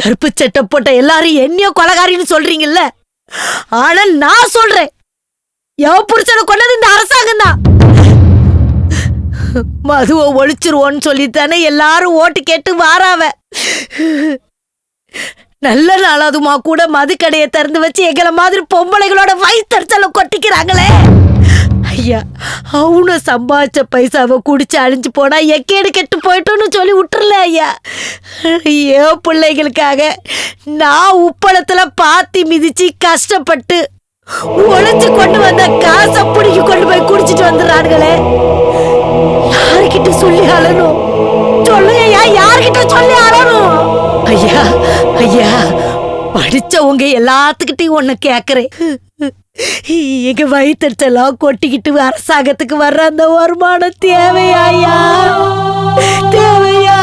கருப்பு சட்டை போட்ட எல்லாரும் என்னையோ கொலகாரின்னு சொல்றீங்கல்ல, ஆனா நான் சொல்றேன், என் புருஷனை கொண்டது இந்த அரசாங்கம் தான். மதுவை ஒழிச்சிருவோன்னு சொல்லித்தானே எல்லாரும் ஓட்டு கேட்டு வாராவ. நல்ல நாளாதுமா கூட மது கடையை திறந்து வச்சு எங்களை மாதிரி பொம்பளைகளோட வயிற்றுல கொட்டிக்கிறாங்களே. ஐயா, அவனு சம்பாதிச்ச பைசாவை குடிச்சு அழிஞ்சு போனா எக்கேடு கெட்டு போயிட்டோன்னு சொல்லி விட்டுறல ஐயா. ஏன் பிள்ளைகளுக்காக நான் உப்பளத்துல பாத்தி மிதிச்சு கஷ்டப்பட்டு உழைச்சு கொண்டு வந்த காசை பிடிக்கி கொண்டு போய் குடிச்சிட்டு வந்துடுறானுங்களே. யாருக்கிட்ட சொல்லி அழணும் சொல்லுங்க ஐயா, யாருக்கிட்ட சொல்லி அழணும்? ஐயா ஐயா, படிச்சவங்க எல்லாத்துக்கிட்டையும் ஒண்ணு கேக்குறேன். எங்க வயிற்றுலாம் கொட்டிக்கிட்டு அரசாங்கத்துக்கு வர்ற அந்த வருமானம் தேவையா ஐயா? தேவையா?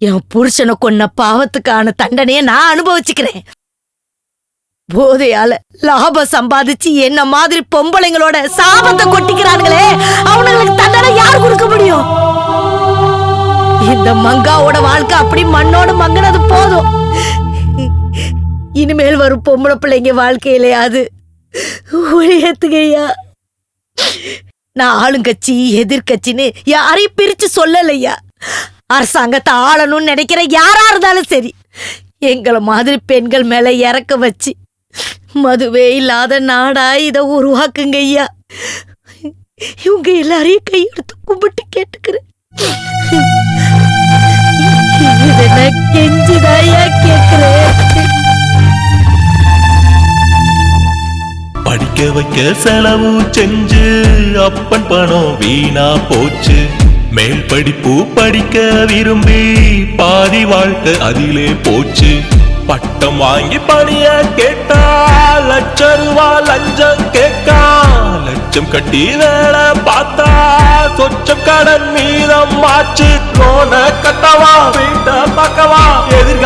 என் புருஷனை கொன்ன பாவத்துக்கான தண்டனையை நான் அனுபவிச்சுக்கிறேன். போதையால லாபம் சம்பாதிச்சு என்ன மாதிரி பொம்பளைங்களோட சாபத்தை கொட்டிக்கிறானுங்களே, அவனுங்களுக்கு தண்டனை யார் கொடுக்க முடியும்? இந்த மங்காவோட வாழ்க்கை அப்படி மண்ணோட மங்கினது போதும். இனிமேல் வரும் பொம்பளை பிள்ளைங்க வாழ்க்கையிலையாது ஒளியத்துகையா. நான் ஆளுங்கட்சி எதிர்கட்சின்னு யாரையும் பிரிச்சு சொல்லலையா. அரசாங்கத்தை ஆளணும்னு நினைக்கிற யாரா இருந்தாலும் சரி, எங்களை மாதிரி பெண்கள் மேல இறக்க வச்சு மதுவே இல்லாத நாடா இத உருவாக்குங்க ஐயா. இவங்க எல்லாரையும் கையெடுத்து கும்பிட்டு கேட்டுக்கிறேன். கெஞ்சிதாயா கேட்கிறேன். படிக்க வைக்க செலவு செஞ்சு அப்பன் பணம் வீணா போச்சு. மேல் படிப்பு படிக்க விரும்பி பாதி வாழ்க்கை அதிலே போச்சு. பட்டம் வாங்கி பணிய கேட்டா லட்ச லஞ்சம் கேட்கா. லட்சம் கட்டி வேலை பார்த்தா சொச்சம் கடன் மீதம் ஆச்சு. லோன கட்டவா வீட்டை பார்க்கவா எதிர்க்க